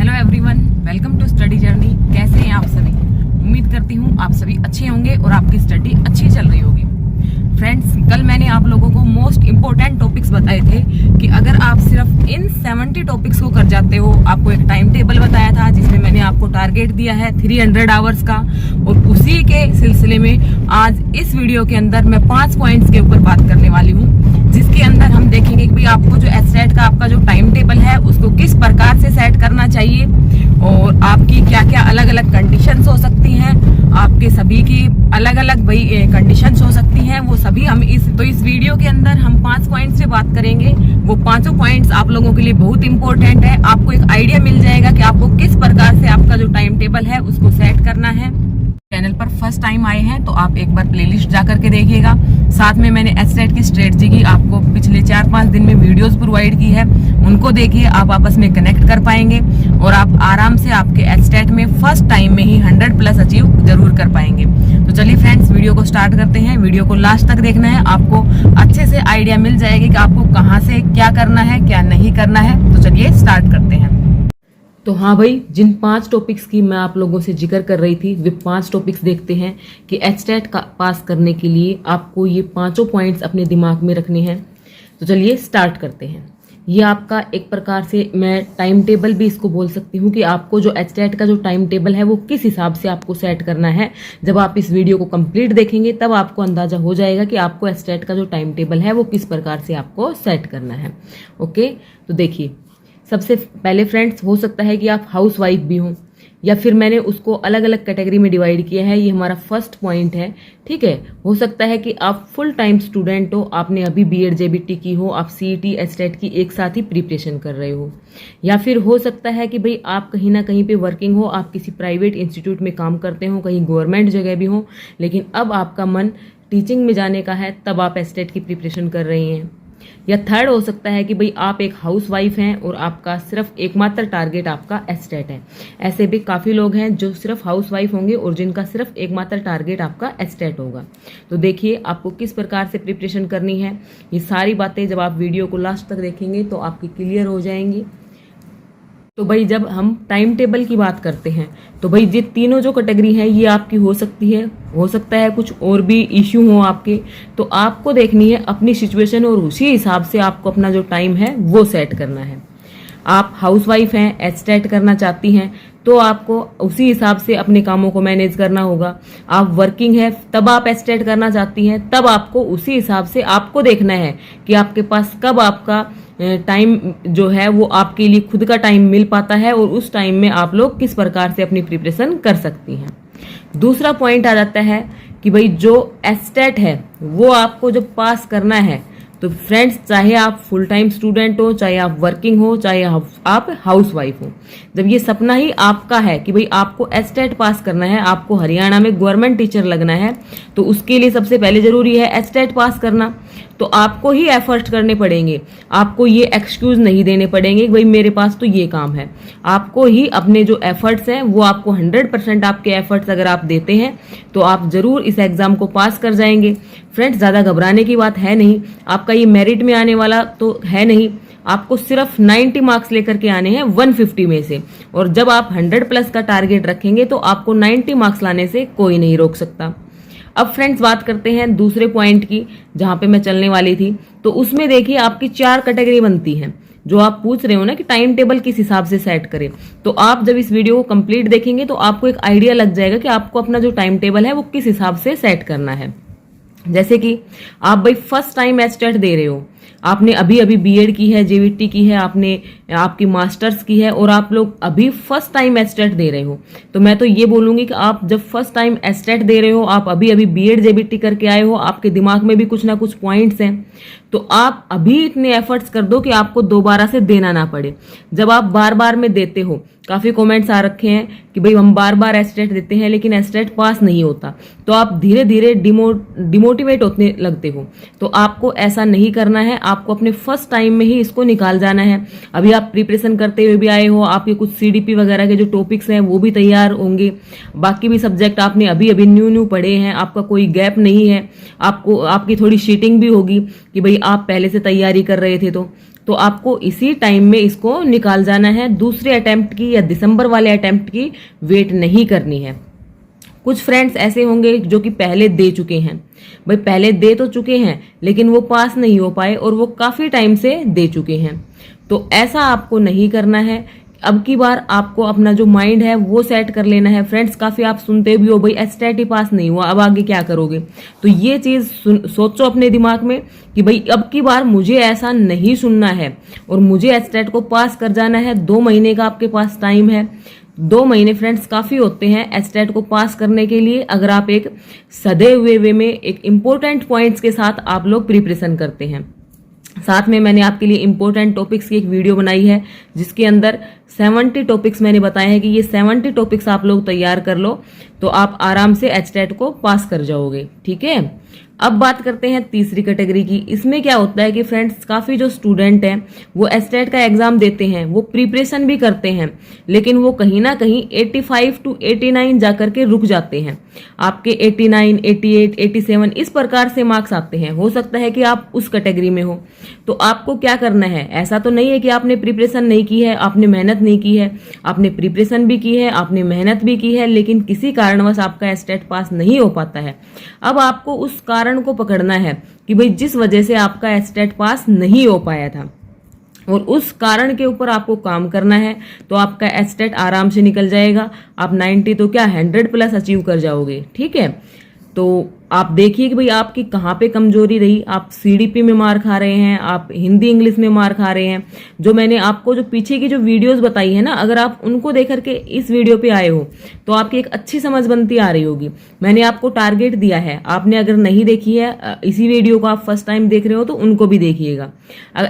Hello everyone, welcome to study journey. कैसे हैं आप सभी? उम्मीद करती हूँ आप सभी अच्छे होंगे और आपकी स्टडी अच्छी चल रही होगी। फ्रेंड्स, कल मैंने आप लोगों को मोस्ट इम्पोर्टेंट टॉपिक्स बताए थे कि अगर आप सिर्फ इन 70 टॉपिक्स को कर जाते हो, आपको एक टाइम टेबल बताया था जिसमें मैंने आपको टारगेट दिया है 300 आवर्स का, और उसी के सिलसिले में आज इस वीडियो के अंदर मैं 5 पॉइंट्स के ऊपर बात करने वाली हूँ, जिसके अंदर हम देखेंगे कि भाई आपको जो एसटेट का आपका जो टाइम टेबल है उसको किस प्रकार से सेट करना चाहिए और आपकी क्या क्या अलग अलग कंडीशंस हो सकती हैं, आपके सभी की अलग अलग भाई कंडीशंस हो सकती हैं, वो सभी हम इस वीडियो के अंदर हम 5 पॉइंट्स पे बात करेंगे। वो पांचों पॉइंट्स आप लोगों के लिए बहुत इंपॉर्टेंट है। आपको एक आइडिया मिल जाएगा कि आपको किस प्रकार से आपका जो टाइम टेबल है उसको सेट करना है। चैनल पर फर्स्ट टाइम आए हैं तो आप एक बार प्लेलिस्ट जा करके देखिएगा। साथ में मैंने एसटेट की स्ट्रेटजी की आपको पिछले 4-5 दिन में वीडियोस प्रोवाइड की है, उनको देखिए, आप आपस में कनेक्ट कर पाएंगे और आप आराम से आपके एसटेट में फर्स्ट टाइम में ही 100+ अचीव जरूर कर पाएंगे। तो चलिए फ्रेंड्स, वीडियो को स्टार्ट करते हैं। वीडियो को लास्ट तक देखना है, आपको अच्छे से आइडिया मिल जाएगी कि आपको कहाँ से क्या करना है, क्या नहीं करना है। तो चलिए स्टार्ट करते हैं। तो हाँ भाई, जिन 5 टॉपिक्स की मैं आप लोगों से जिक्र कर रही थी, वे 5 टॉपिक्स देखते हैं कि एचटेट का पास करने के लिए आपको ये 5 पॉइंट्स अपने दिमाग में रखने हैं। तो चलिए स्टार्ट करते हैं। ये आपका एक प्रकार से मैं टाइम टेबल भी इसको बोल सकती हूँ कि आपको जो एचटेट का जो टाइम टेबल है वो किस हिसाब से आपको सेट करना है। जब आप इस वीडियो को कंप्लीट देखेंगे तब आपको अंदाजा हो जाएगा कि आपको एचटेट का जो टाइम टेबल है वो किस प्रकार से आपको सेट करना है। ओके, तो देखिए, सबसे पहले फ्रेंड्स, हो सकता है कि आप हाउस वाइफ भी हों या फिर मैंने उसको अलग अलग कैटेगरी में डिवाइड किया है। ये हमारा फर्स्ट पॉइंट है, ठीक है। हो सकता है कि आप फुल टाइम स्टूडेंट हो, आपने अभी बीएड जेबीटी की हो, आप सीईटी एचटेट की एक साथ ही प्रिपरेशन कर रहे हो, या फिर हो सकता है कि भाई आप कहीं ना कहीं पे वर्किंग हो, आप किसी प्राइवेट इंस्टीट्यूट में काम करते हो, कहीं गवर्नमेंट जगह भी हो, लेकिन अब आपका मन टीचिंग में जाने का है, तब आप एचटेट की प्रिपरेशन कर रहे हैं। या थर्ड हो सकता है कि भाई आप एक हाउस वाइफ हैं और आपका सिर्फ एकमात्र टारगेट आपका एचटेट है। ऐसे भी काफ़ी लोग हैं जो सिर्फ हाउस वाइफ होंगे और जिनका सिर्फ एकमात्र टारगेट आपका एचटेट होगा। तो देखिए, आपको किस प्रकार से प्रिपरेशन करनी है, ये सारी बातें जब आप वीडियो को लास्ट तक देखेंगे तो आपकी क्लियर हो जाएंगी। तो भाई, जब हम टाइम टेबल की बात करते हैं तो भाई ये तीनों जो कैटेगरी है ये आपकी हो सकती है, हो सकता है कुछ और भी इश्यू हो आपके, तो आपको देखनी है अपनी सिचुएशन और उसी हिसाब से आपको अपना जो टाइम है वो सेट करना है। आप हाउस वाइफ हैं, एचटेट करना चाहती हैं, तो आपको उसी हिसाब से अपने कामों को मैनेज करना होगा। आप वर्किंग है, तब आप एचटेट करना चाहती हैं, तब आपको उसी हिसाब से आपको देखना है कि आपके पास कब आपका टाइम जो है वो आपके लिए खुद का टाइम मिल पाता है और उस टाइम में आप लोग किस प्रकार से अपनी प्रिपरेशन कर सकती हैं। दूसरा पॉइंट आ जाता है कि भाई जो एचटेट है वो आपको जब पास करना है, तो फ्रेंड्स, चाहे आप फुल टाइम स्टूडेंट हो, चाहे आप वर्किंग हो, चाहे आप हाउस वाइफ हो, जब ये सपना ही आपका है कि भाई आपको एचटेट पास करना है, आपको हरियाणा में गवर्नमेंट टीचर लगना है, तो उसके लिए सबसे पहले जरूरी है एचटेट पास करना। तो आपको ही एफर्ट करने पड़ेंगे, आपको ये एक्सक्यूज नहीं देने पड़ेंगे कि भाई मेरे पास तो ये काम है। आपको ही अपने जो एफर्ट्स हैं वो आपको 100% आपके एफर्ट्स अगर आप देते हैं तो आप जरूर इस एग्जाम को पास कर जाएंगे। फ्रेंड्स, ज़्यादा घबराने की बात है नहीं, आपका ये मेरिट में आने वाला तो है नहीं, आपको सिर्फ 90 मार्क्स लेकर के आने हैं 150 में से, और जब आप 100+ का टारगेट रखेंगे तो आपको 90 मार्क्स लाने से कोई नहीं रोक सकता। अब फ्रेंड्स, बात करते हैं दूसरे पॉइंट की जहां पे मैं चलने वाली थी। तो उसमें देखिए, आपकी 4 कैटेगरी बनती हैं। जो आप पूछ रहे हो ना कि टाइम टेबल किस हिसाब से सेट करें, तो आप जब इस वीडियो को कंप्लीट देखेंगे तो आपको एक आइडिया लग जाएगा कि आपको अपना जो टाइम टेबल है वो किस हिसाब से सेट करना है। जैसे कि आप भाई फर्स्ट टाइम एचटेट दे रहे हो, आपने अभी अभी बीएड की है, जेवीटी की है, आपने आपकी मास्टर्स की है और आप लोग अभी फर्स्ट टाइम एचटेट दे रहे हो, तो मैं तो ये बोलूंगी कि आप जब फर्स्ट टाइम एचटेट दे रहे हो, आप अभी अभी बीएड जेबीटी करके आए हो, आपके दिमाग में भी कुछ ना कुछ पॉइंट्स हैं, तो आप अभी इतने एफर्ट्स कर दो कि आपको दोबारा से देना ना पड़े। जब आप बार बार में देते हो, काफी कमेंट्स आ रखे हैं कि भाई हम बार बार एचटेट देते हैं लेकिन एचटेट पास नहीं होता, तो आप धीरे धीरे डिमोटिवेट होने लगते हो। तो आपको ऐसा नहीं करना है, आपको अपने फर्स्ट टाइम में ही इसको निकाल जाना है। अभी आप प्रिपरेशन करते हुए भी आए हो, आपके कुछ CDP वगैरह के जो टॉपिक्स हैं वो भी तैयार होंगे, बाकी भी सब्जेक्ट आपने अभी अभी न्यू पढ़े हैं, आपका कोई गैप नहीं है, आपको आपकी थोड़ी शीटिंग भी होगी कि भाई आप पहले से तैयारी कर रहे थे, तो आपको इसी टाइम में इसको निकाल जाना है। दूसरे अटेम्प्ट की या दिसंबर वाले अटेम्प्ट की वेट नहीं करनी है। कुछ फ्रेंड्स ऐसे होंगे जो कि पहले दे चुके हैं, भाई पहले दे तो चुके हैं लेकिन वो पास नहीं हो पाए और वो काफ़ी टाइम से दे चुके हैं। तो ऐसा आपको नहीं करना है। अब की बार आपको अपना जो माइंड है वो सेट कर लेना है। फ्रेंड्स काफ़ी आप सुनते भी हो, भाई एस्टेट ही पास नहीं हुआ, अब आगे क्या करोगे। तो ये चीज़ सोचो अपने दिमाग में कि भाई अब की बार मुझे ऐसा नहीं सुनना है और मुझे एस्टेट को पास कर जाना है। 2 महीने का आपके पास टाइम है। 2 महीने फ्रेंड्स काफ़ी होते हैं एस्टेट को पास करने के लिए, अगर आप एक सधे हुए वे में एक इम्पोर्टेंट पॉइंट्स के साथ आप लोग प्रिपरेशन करते हैं। साथ में मैंने आपके लिए इम्पोर्टेंट टॉपिक्स की एक वीडियो बनाई है जिसके अंदर 70 टॉपिक्स मैंने बताए हैं कि ये 70 टॉपिक्स आप लोग तैयार कर लो तो आप आराम से एचटेट को पास कर जाओगे। ठीक है, अब बात करते हैं तीसरी कैटेगरी की। इसमें क्या होता है कि फ्रेंड्स काफ़ी जो स्टूडेंट हैं वो एस्टेट का एग्जाम देते हैं, वो प्रिपरेशन भी करते हैं, लेकिन वो कहीं ना कहीं 85 to 89 जाकर के रुक जाते हैं। आपके 89, 88, 87 इस प्रकार से मार्क्स आते हैं। हो सकता है कि आप उस कैटेगरी में हो। तो आपको क्या करना है, ऐसा तो नहीं है कि आपने प्रिपरेशन नहीं की है, आपने मेहनत नहीं की है, आपने प्रिपरेशन भी की है, आपने मेहनत भी की है, लेकिन किसी कारणवश आपका एस्टेट पास नहीं हो पाता है। अब आपको उस कारण को पकड़ना है कि भाई जिस वजह से आपका एस्टेट पास नहीं हो पाया था और उस कारण के ऊपर आपको काम करना है, तो आपका एस्टेट आराम से निकल जाएगा। आप 90 तो क्या 100+ अचीव कर जाओगे। ठीक है, तो आप देखिए कि भाई आपकी कहाँ पे कमजोरी रही। आप CDP में मार खा रहे हैं, आप हिंदी इंग्लिश में मार खा रहे हैं। जो मैंने आपको जो पीछे की जो वीडियोस बताई है ना, अगर आप उनको देख करके इस वीडियो पे आए हो तो आपकी एक अच्छी समझ बनती आ रही होगी। मैंने आपको टारगेट दिया है, आपने अगर नहीं देखी है इसी वीडियो को आप फर्स्ट टाइम देख रहे हो तो उनको भी देखिएगा।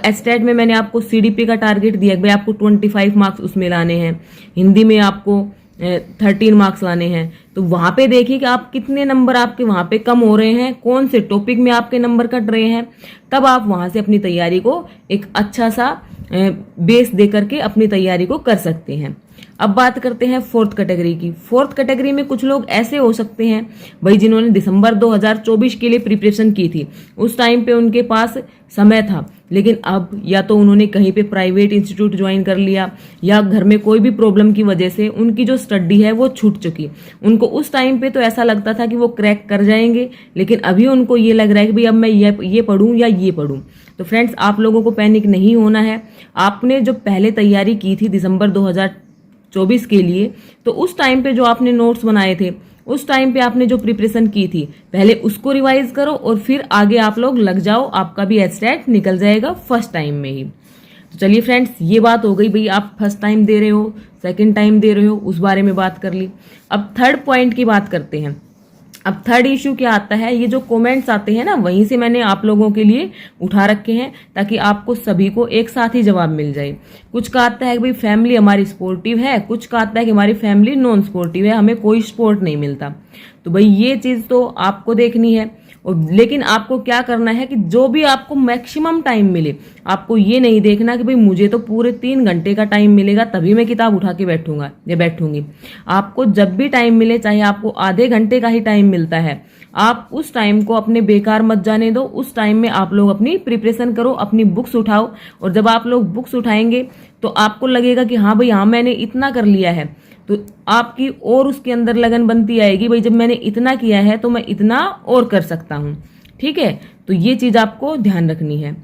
एस्टेट में मैंने आपको CDP का टारगेट दिया भाई आपको 25 मार्क्स उसमें लाने हैं, हिंदी में आपको 13 मार्क्स लाने हैं। तो वहां पे देखिए कि आप कितने नंबर आपके वहां पे कम हो रहे हैं, कौन से टॉपिक में आपके नंबर कट रहे हैं, तब आप वहां से अपनी तैयारी को एक अच्छा सा बेस दे करके अपनी तैयारी को कर सकते हैं। अब बात करते हैं फोर्थ कैटेगरी की। फोर्थ कैटेगरी में कुछ लोग ऐसे हो सकते हैं भाई जिन्होंने दिसंबर 2024 के लिए प्रिपरेशन की थी, उस टाइम पे उनके पास समय था, लेकिन अब या तो उन्होंने कहीं पे प्राइवेट इंस्टीट्यूट ज्वाइन कर लिया या घर में कोई भी प्रॉब्लम की वजह से उनकी जो स्टडी है वो छूट चुकी। उनको उस टाइम पे तो ऐसा लगता था कि वो क्रैक कर जाएंगे, लेकिन अभी उनको ये लग रहा है कि भाई अब मैं ये पढ़ूं या ये पढ़ूं। तो फ्रेंड्स आप लोगों को पैनिक नहीं होना है। आपने जो पहले तैयारी की थी दिसंबर 2024 के लिए, तो उस टाइम पे जो आपने नोट्स बनाए थे, उस टाइम पे आपने जो प्रिपरेशन की थी, पहले उसको रिवाइज करो और फिर आगे आप लोग लग जाओ, आपका भी एस्टेट निकल जाएगा फर्स्ट टाइम में ही। तो चलिए फ्रेंड्स, ये बात हो गई भाई आप फर्स्ट टाइम दे रहे हो, सेकंड टाइम दे रहे हो, उस बारे में बात कर ली। अब थर्ड पॉइंट की बात करते हैं। अब थर्ड इशू क्या आता है, ये जो कमेंट्स आते हैं ना, वहीं से मैंने आप लोगों के लिए उठा रखे हैं ताकि आपको सभी को एक साथ ही जवाब मिल जाए। कुछ का आता है कि भाई फैमिली हमारी स्पोर्टिव है, कुछ का आता है कि हमारी फैमिली नॉन स्पोर्टिव है, हमें कोई सपोर्ट नहीं मिलता। तो भाई ये चीज तो आपको देखनी है, और लेकिन आपको क्या करना है कि जो भी आपको मैक्सिमम टाइम मिले, आपको ये नहीं देखना कि भाई मुझे तो पूरे 3 घंटे का टाइम मिलेगा तभी मैं किताब उठा के बैठूंगा या बैठूंगी। आपको जब भी टाइम मिले, चाहे आपको आधे घंटे का ही टाइम मिलता है, आप उस टाइम को अपने बेकार मत जाने दो। उस टाइम में आप लोग अपनी प्रिपरेशन करो, अपनी बुक्स उठाओ, और जब आप लोग बुक्स उठाएंगे तो आपको लगेगा कि हाँ भाई हाँ मैंने इतना कर लिया है, तो आपकी और उसके अंदर लगन बनती आएगी, भाई जब मैंने इतना किया है तो मैं इतना और कर सकता हूँ। ठीक है, तो ये चीज आपको ध्यान रखनी है।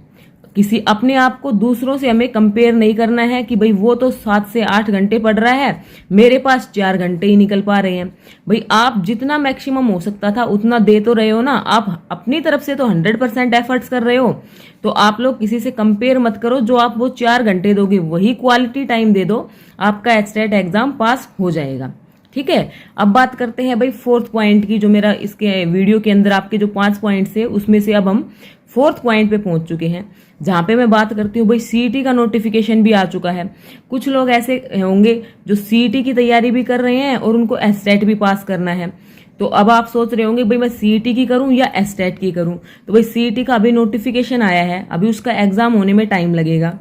किसी अपने आप को दूसरों से हमें कंपेयर नहीं करना है कि भाई वो तो 7 से 8 घंटे पढ़ रहा है, मेरे पास 4 घंटे ही निकल पा रहे हैं। भाई आप जितना मैक्सिमम हो सकता था उतना दे तो रहे हो ना, आप अपनी तरफ से तो 100% एफर्ट्स कर रहे हो। तो आप लोग किसी से कंपेयर मत करो, जो आप वो 4 घंटे दोगे वही क्वालिटी टाइम दे दो, आपका एस्टेट एग्जाम पास हो जाएगा। ठीक है, अब बात करते हैं भाई फोर्थ पॉइंट की। जो मेरा इसके वीडियो के अंदर आपके जो 5 पॉइंट्स है उसमें से अब हम फोर्थ पॉइंट पे पहुंच चुके हैं, जहां पे मैं बात करती हूँ भाई CET का नोटिफिकेशन भी आ चुका है। कुछ लोग ऐसे होंगे जो CET की तैयारी भी कर रहे हैं और उनको एस्टेट भी पास करना है। तो अब आप सोच रहे होंगे भाई मैं CET की करूं या एस्टेट की करूं। तो भाई CET का अभी नोटिफिकेशन आया है, अभी उसका एग्जाम होने में टाइम लगेगा।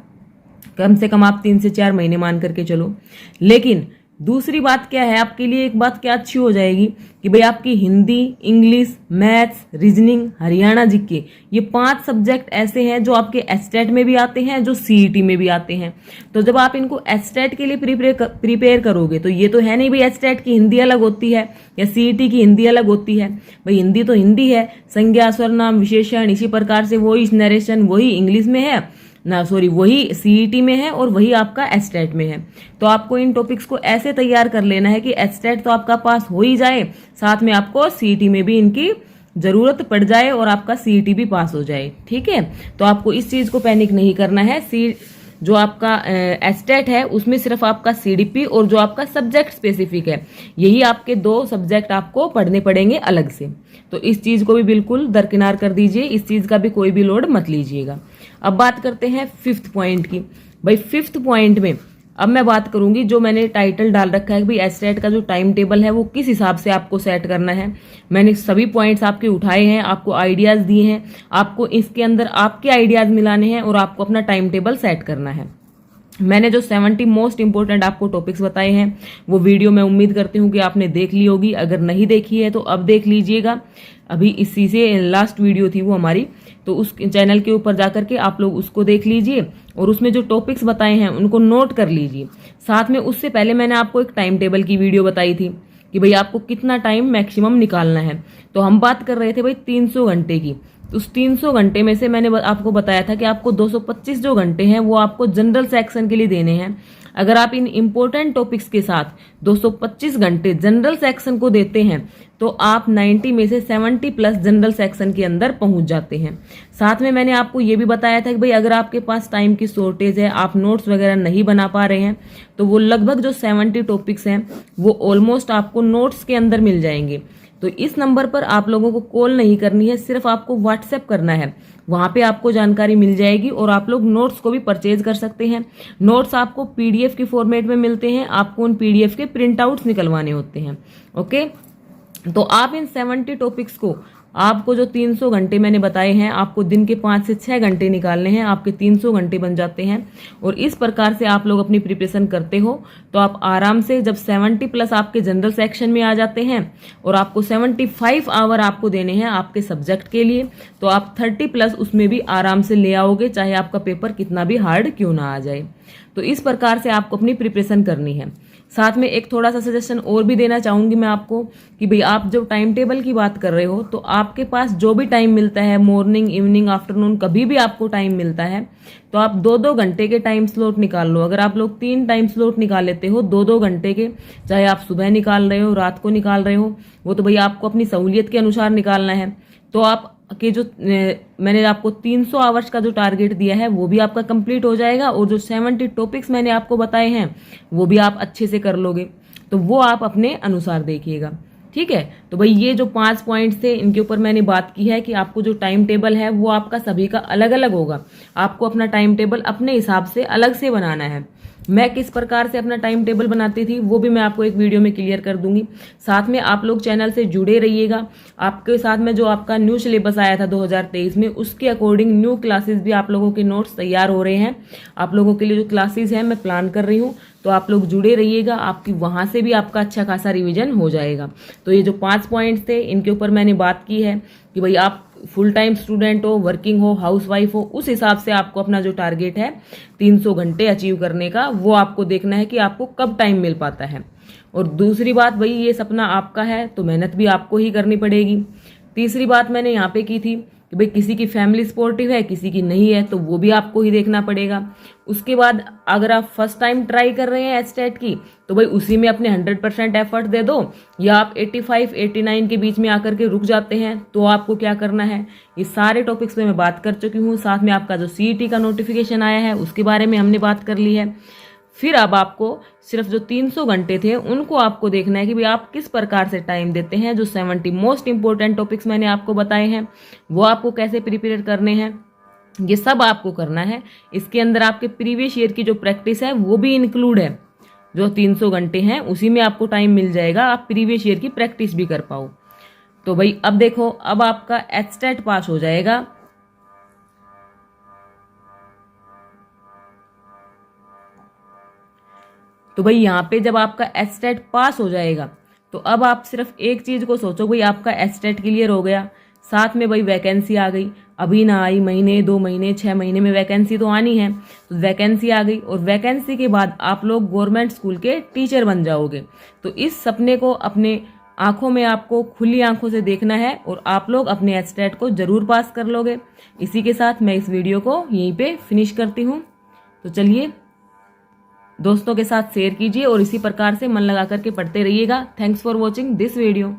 कम से कम आप 3 से 4 महीने मान करके चलो। लेकिन दूसरी बात क्या है, आपके लिए एक बात क्या अच्छी हो जाएगी कि भाई आपकी Hindi, English, maths, reasoning, Haryana GK, ये 5 सब्जेक्ट ऐसे हैं जो आपके एस्टेट में भी आते हैं, जो सीईटी में भी आते हैं। तो जब आप इनको एस्टेट के लिए प्रिपेयर करोगे तो ये तो है नहीं भाई एस्टेट की हिंदी अलग होती है या सीईटी की हिंदी अलग होती है। भाई हिंदी तो हिंदी है, संज्ञा, सर्वनाम, विशेषण, इसी प्रकार से वही नरेशन वही इंग्लिश में है ना, सॉरी वही सीईटी में है और वही आपका एस्टेट में है। तो आपको इन टॉपिक्स को ऐसे तैयार कर लेना है कि एस्टेट तो आपका पास हो ही जाए, साथ में आपको सीईटी में भी इनकी जरूरत पड़ जाए और आपका सीईटी भी पास हो जाए। ठीक है, तो आपको इस चीज को पैनिक नहीं करना है। जो आपका एस्टेट है उसमें सिर्फ आपका सीडीपी और जो आपका सब्जेक्ट स्पेसिफिक है, यही आपके 2 सब्जेक्ट आपको पढ़ने पड़ेंगे अलग से। तो इस चीज को भी बिल्कुल दरकिनार कर दीजिए, इस चीज का भी कोई भी लोड मत लीजिएगा। अब बात करते हैं 5th पॉइंट की। भाई 5th पॉइंट में अब मैं बात करूंगी, जो मैंने टाइटल डाल रखा है कि भाई एस्टेट का जो टाइम टेबल है वो किस हिसाब से आपको सेट करना है। मैंने सभी पॉइंट्स आपके उठाए हैं, आपको आइडियाज दिए हैं, आपको इसके अंदर आपके आइडियाज मिलाने हैं और आपको अपना टाइम टेबल सेट करना है। मैंने जो 70 मोस्ट इंपोर्टेंट आपको टॉपिक्स बताए हैं वो वीडियो मैं उम्मीद करती हूँ कि आपने देख ली होगी। अगर नहीं देखी है तो अब देख लीजिएगा, अभी इसी से लास्ट वीडियो थी वो हमारी, तो उस चैनल के ऊपर जाकर के आप लोग उसको देख लीजिए और उसमें जो टॉपिक्स बताए हैं उनको नोट कर लीजिए। साथ में उससे पहले मैंने आपको एक टाइम टेबल की वीडियो बताई थी कि भाई आपको कितना टाइम मैक्सिमम निकालना है। तो हम बात कर रहे थे भाई 300 घंटे की। उस 300 घंटे में से मैंने आपको बताया था कि आपको 225 जो घंटे हैं वो आपको जनरल सेक्शन के लिए देने हैं। अगर आप इन इंपॉर्टेंट टॉपिक्स के साथ 225 घंटे जनरल सेक्शन को देते हैं तो आप 90 में से 70 प्लस जनरल सेक्शन के अंदर पहुंच जाते हैं। साथ में मैंने आपको ये भी बताया था कि भाई अगर आपके पास टाइम की शॉर्टेज है, आप नोट्स वगैरह नहीं बना पा रहे हैं, तो वो लगभग जो 70 टॉपिक्स हैं वो ऑलमोस्ट आपको नोट्स के अंदर मिल जाएंगे। तो इस नंबर पर आप लोगों को कॉल नहीं करनी है, सिर्फ आपको व्हाट्सएप करना है, वहां पे आपको जानकारी मिल जाएगी और आप लोग नोट्स को भी परचेज कर सकते हैं। नोट्स आपको पीडीएफ के फॉर्मेट में मिलते हैं, आपको उन पीडीएफ के प्रिंट आउट्स निकलवाने होते हैं। ओके, तो आप इन 70 टॉपिक्स को, आपको जो 300 घंटे मैंने बताए हैं, आपको दिन के 5 से 6 घंटे निकालने हैं, आपके 300 घंटे बन जाते हैं। और इस प्रकार से आप लोग अपनी प्रिपरेशन करते हो तो आप आराम से, जब 70 प्लस आपके जनरल सेक्शन में आ जाते हैं और आपको 75 आवर आपको देने हैं आपके सब्जेक्ट के लिए, तो आप 30 प्लस उसमें भी आराम से ले आओगे, चाहे आपका पेपर कितना भी हार्ड क्यों ना आ जाए। तो इस प्रकार से आपको अपनी प्रिपरेशन करनी है। साथ में एक थोड़ा सा सजेशन और भी देना चाहूंगी मैं आपको कि भाई आप जब टाइम टेबल की बात कर रहे हो तो आपके पास जो भी टाइम मिलता है, मॉर्निंग, इवनिंग, आफ्टरनून, कभी भी आपको टाइम मिलता है, तो आप 2-2 घंटे के टाइम स्लॉट निकाल लो। अगर आप लोग 3 टाइम स्लॉट निकाल लेते हो 2-2 घंटे के, चाहे आप सुबह निकाल रहे हो, रात को निकाल रहे हो, वो तो भाई आपको अपनी सहूलियत के अनुसार निकालना है। तो आप कि जो मैंने आपको 300 आवर्स का जो टारगेट दिया है वो भी आपका कंप्लीट हो जाएगा और जो 70 टॉपिक्स मैंने आपको बताए हैं वो भी आप अच्छे से कर लोगे। तो वो आप अपने अनुसार देखिएगा। ठीक है, तो भाई ये जो 5 पॉइंट्स थे इनके ऊपर मैंने बात की है कि आपको जो टाइम टेबल है वो आपका सभी का अलग अलग होगा। आपको अपना टाइम टेबल अपने हिसाब से अलग से बनाना है। मैं किस प्रकार से अपना टाइम टेबल बनाती थी वो भी मैं आपको एक वीडियो में क्लियर कर दूंगी। साथ में आप लोग चैनल से जुड़े रहिएगा। आपके साथ में जो आपका न्यू सिलेबस आया था 2023 में, उसके अकॉर्डिंग न्यू क्लासेस भी आप लोगों के नोट्स तैयार हो रहे हैं। आप लोगों के लिए जो क्लासेस हैं मैं प्लान कर रही हूँ, तो आप लोग जुड़े रहिएगा, आपकी वहां से भी आपका अच्छा खासा रिवीजन हो जाएगा। तो ये जो 5 पॉइंट्स थे इनके ऊपर मैंने बात की है कि भाई आप फुल टाइम स्टूडेंट हो, वर्किंग हो, हाउसवाइफ हो, उस हिसाब से आपको अपना जो टारगेट है 300 घंटे अचीव करने का, वो आपको देखना है कि आपको कब टाइम मिल पाता है। और दूसरी बात, भाई ये सपना आपका है तो मेहनत भी आपको ही करनी पड़ेगी। तीसरी बात मैंने यहाँ पे की थी कि भाई किसी की फैमिली सपोर्टिव है, किसी की नहीं है, तो वो भी आपको ही देखना पड़ेगा। उसके बाद अगर आप फर्स्ट टाइम ट्राई कर रहे हैं एस्टेट की, तो भाई उसी में अपने 100% एफर्ट दे दो, या आप 85-89 के बीच में आकर के रुक जाते हैं, तो आपको क्या करना है, ये सारे टॉपिक्स पे मैं बात कर चुकी हूँ। साथ में आपका जो सीईटी का नोटिफिकेशन आया है उसके बारे में हमने बात कर ली है। फिर अब आपको सिर्फ जो 300 घंटे थे उनको आपको देखना है कि भाई आप किस प्रकार से टाइम देते हैं। जो 70 मोस्ट इंपोर्टेंट टॉपिक्स मैंने आपको बताए हैं वो आपको कैसे प्रिपेयर करने हैं, ये सब आपको करना है। इसके अंदर आपके प्रीवियस ईयर की जो प्रैक्टिस है वो भी इंक्लूड है। जो 300 घंटे हैं उसी में आपको टाइम मिल जाएगा, आप प्रीवियस ईयर की प्रैक्टिस भी कर पाओ। तो भाई अब देखो, अब आपका एस्टेट पास हो जाएगा। तो भाई यहाँ पे जब आपका एचटेट पास हो जाएगा तो अब आप सिर्फ एक चीज को सोचो, भाई आपका एचटेट क्लियर हो गया, साथ में भाई वैकेंसी आ गई, अभी ना आई, महीने 2 महीने 6 महीने में वैकेंसी तो आनी है, तो वैकेंसी आ गई और वैकेंसी के बाद आप लोग गवर्नमेंट स्कूल के टीचर बन जाओगे। तो इस सपने को अपने आंखों में आपको खुली आंखों से देखना है और आप लोग अपने एचटेट को जरूर पास कर लोगे। इसी के साथ मैं इस वीडियो को यहीं पे फिनिश करती हूँ। तो चलिए दोस्तों के साथ शेयर कीजिए और इसी प्रकार से मन लगा करके पढ़ते रहिएगा। Thanks for watching this video.